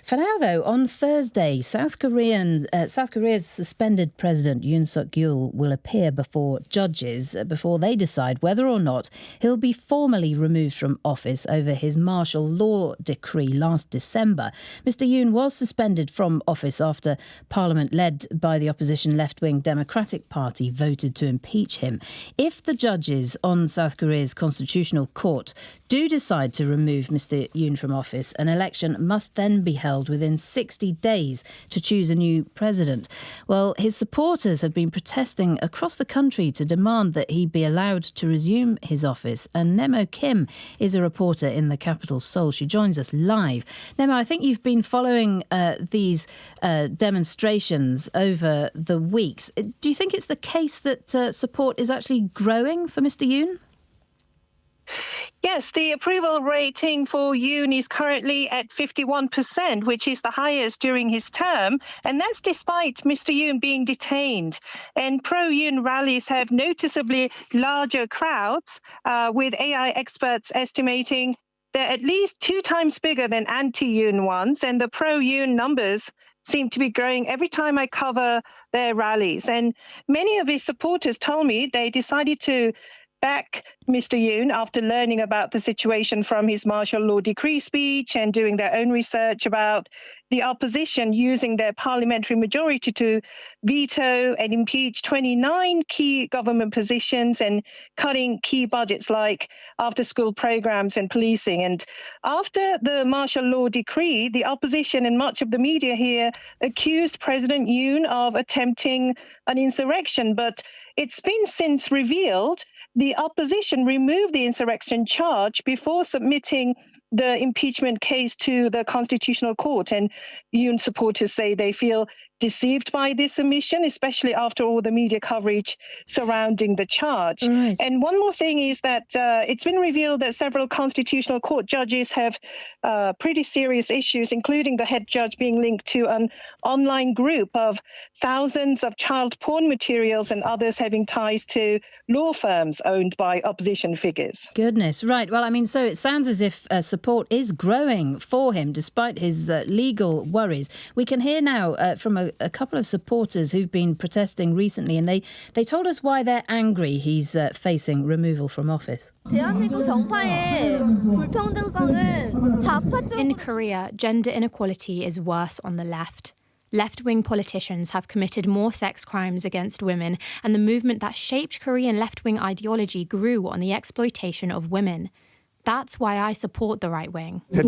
For now, though, on Thursday, South Korea's suspended President Yoon Suk-yeol will appear before judges before they decide whether or not he'll be formally removed from office over his martial law decree last December. Mr. Yoon was suspended from office after Parliament, led by the opposition left-wing Democratic Party, voted to impeach him. If the judges on South Korea's Constitutional Court do decide to remove Mr. Yoon from office, an election must then be held within 60 days to choose a new president. Well, his supporters have been protesting across the country to demand that he be allowed to resume his office. And Nemo Kim is a reporter in the capital, Seoul. She joins us live. Nemo, I think you've been following these demonstrations over the weeks. Do you think it's the case that support is actually growing for Mr. Yoon? Yes, the approval rating for Yoon is currently at 51%, which is the highest during his term. And that's despite Mr. Yoon being detained. And pro-Yoon rallies have noticeably larger crowds, with AI experts estimating they're at least 2 times bigger than anti-Yoon ones. And the pro-Yoon numbers seem to be growing every time I cover their rallies. And many of his supporters told me they decided to back Mr. Yoon after learning about the situation from his martial law decree speech and doing their own research about the opposition using their parliamentary majority to veto and impeach 29 key government positions and cutting key budgets like after-school programs and policing. And after the martial law decree, the opposition and much of the media here accused President Yoon of attempting an insurrection. But it's been since revealed the opposition removed the insurrection charge before submitting the impeachment case to the Constitutional Court. And Yoon supporters say they feel deceived by this submission, especially after all the media coverage surrounding the charge. Right. And one more thing is that it's been revealed that several Constitutional Court judges have pretty serious issues, including the head judge being linked to an online group of thousands of child porn materials and others having ties to law firms owned by opposition figures. Goodness, right. Well, I mean, so it sounds as if support is growing for him despite his legal worries. We can hear now from a couple of supporters who've been protesting recently, and they told us why they're angry he's facing removal from office. In Korea, gender inequality is worse on the left. Left-wing politicians have committed more sex crimes against women, and the movement that shaped Korean left-wing ideology grew on the exploitation of women. That's why I support the right wing. The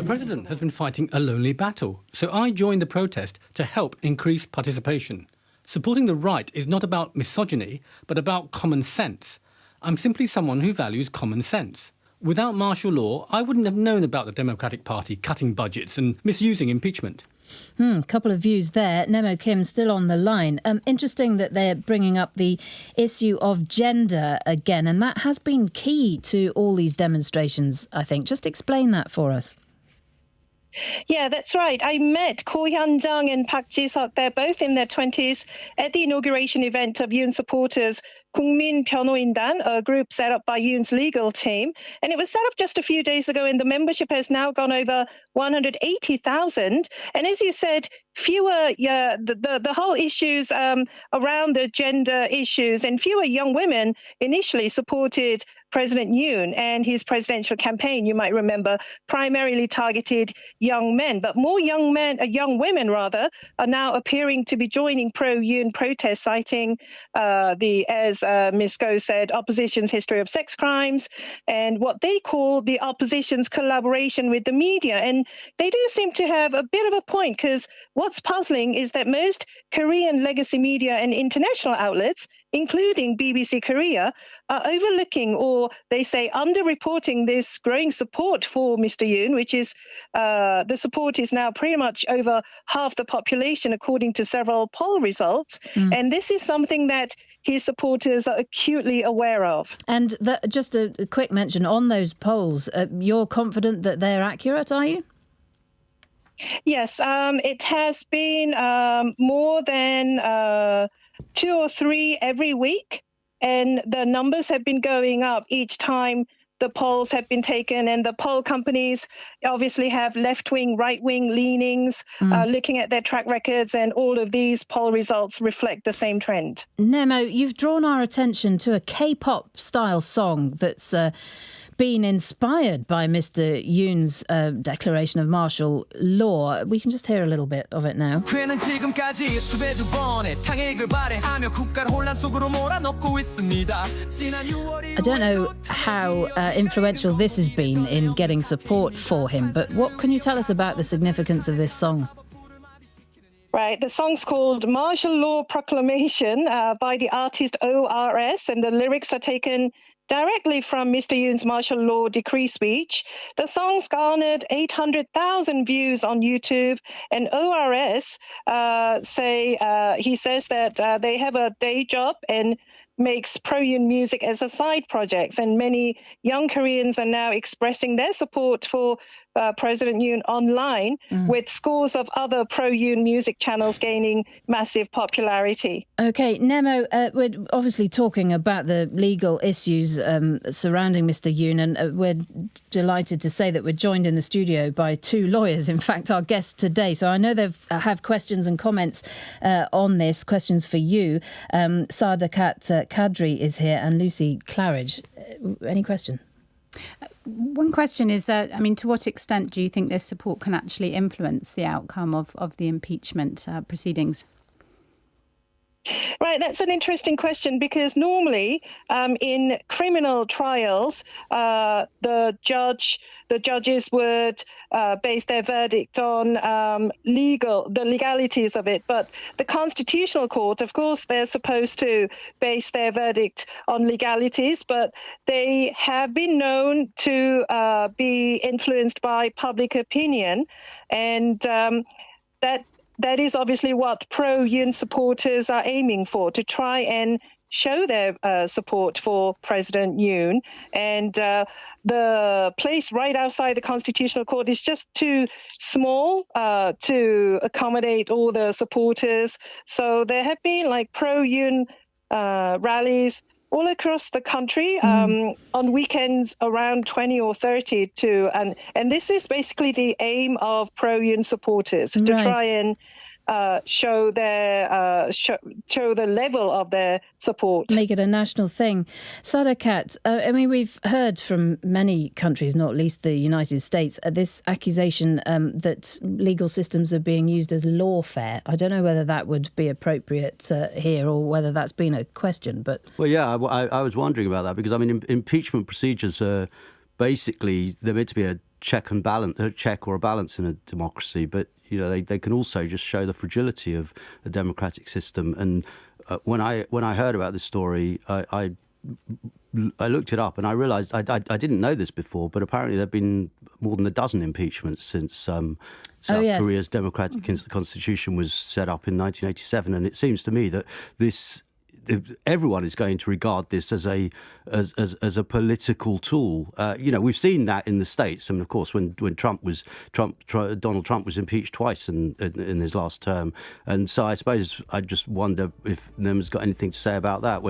president has been fighting a lonely battle, so I joined the protest to help increase participation. Supporting the right is not about misogyny, but about common sense. I'm simply someone who values common sense. Without martial law, I wouldn't have known about the Democratic Party cutting budgets and misusing impeachment. Couple of views there. Nemo Kim still on the line. Interesting that they're bringing up the issue of gender again, and that has been key to all these demonstrations, I think. Just explain that for us. Yeah, that's right. I met Ko Hyun-jung and Park Ji-seok. They're both in their 20s at the inauguration event of Yoon supporters, 국민 변호인단, a group set up by Yoon's legal team. And it was set up just a few days ago, and the membership has now gone over 180,000. And as you said, the whole issues around the gender issues and fewer young women initially supported President Yoon and his presidential campaign, you might remember, primarily targeted young men. But more young women rather, are now appearing to be joining pro-Yoon protests, citing as Ms. Go said, opposition's history of sex crimes and what they call the opposition's collaboration with the media. And they do seem to have a bit of a point, because what's puzzling is that most Korean legacy media and international outlets, including BBC Korea, are overlooking, or they say underreporting, this growing support for Mr. Yoon, which is the support is now pretty much over half the population, according to several poll results. And this is something that his supporters are acutely aware of. And just a quick mention on those polls, you're confident that they're accurate, are you? Yes, it has been more than 2 or 3 every week, and the numbers have been going up each time the polls have been taken, and the poll companies obviously have left-wing, right-wing leanings, looking at their track records, and all of these poll results reflect the same trend. Nemo, you've drawn our attention to a K-pop style song that's been inspired by Mr. Yoon's declaration of martial law. We can just hear a little bit of it now. I don't know how influential this has been in getting support for him, but what can you tell us about the significance of this song? Right, the song's called Martial Law Proclamation by the artist ORS, and the lyrics are taken directly from Mr. Yoon's martial law decree speech. The song's garnered 800,000 views on YouTube, and ORS he says that they have a day job and makes pro-Yoon music as a side project, and many young Koreans are now expressing their support for President Yoon online, with scores of other pro-Yoon music channels gaining massive popularity. OK, Nemo, we're obviously talking about the legal issues surrounding Mr. Yoon, and we're delighted to say that we're joined in the studio by two lawyers, in fact, our guests today. So I know they have questions and comments on this, questions for you. Sadakat Kadri is here and Lucy Claridge. Any question? One question is, to what extent do you think this support can actually influence the outcome of the impeachment proceedings? Right, that's an interesting question, because normally in criminal trials, the judges would base their verdict on the legalities of it. But the Constitutional Court, of course, they're supposed to base their verdict on legalities, but they have been known to be influenced by public opinion, and that is obviously what pro-Yoon supporters are aiming for, to try and show their support for President Yoon. And the place right outside the Constitutional Court is just too small to accommodate all the supporters. So there have been pro-Yoon rallies all across the country on weekends, around 20 or 30 and this is basically the aim of pro-Yoon supporters, to try and show the level of their support. Make it a national thing. Sadakat, we've heard from many countries, not least the United States, this accusation that legal systems are being used as lawfare. I don't know whether that would be appropriate here or whether that's been a question, but... Well, yeah, I was wondering about that, because, impeachment procedures are basically, they're meant to be a check or a balance in a democracy, but they can also just show the fragility of a democratic system. And when I heard about this story, I looked it up and I realised I didn't know this before, but apparently there have been more than a dozen impeachments since South Korea's democratic constitution was set up in 1987, and it seems to me that everyone is going to regard this as a political tool. We've seen that in the States. Of course, when Donald Trump was impeached twice in his last term. And so I suppose I just wonder if Nem's got anything to say about that.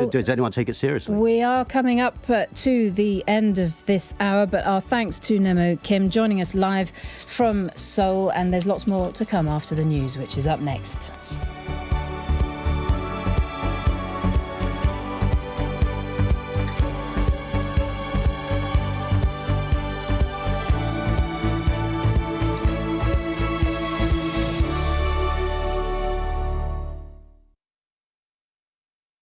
Does anyone take it seriously? We are coming up to the end of this hour, but our thanks to Nemo Kim joining us live from Seoul. And there's lots more to come after the news, which is up next.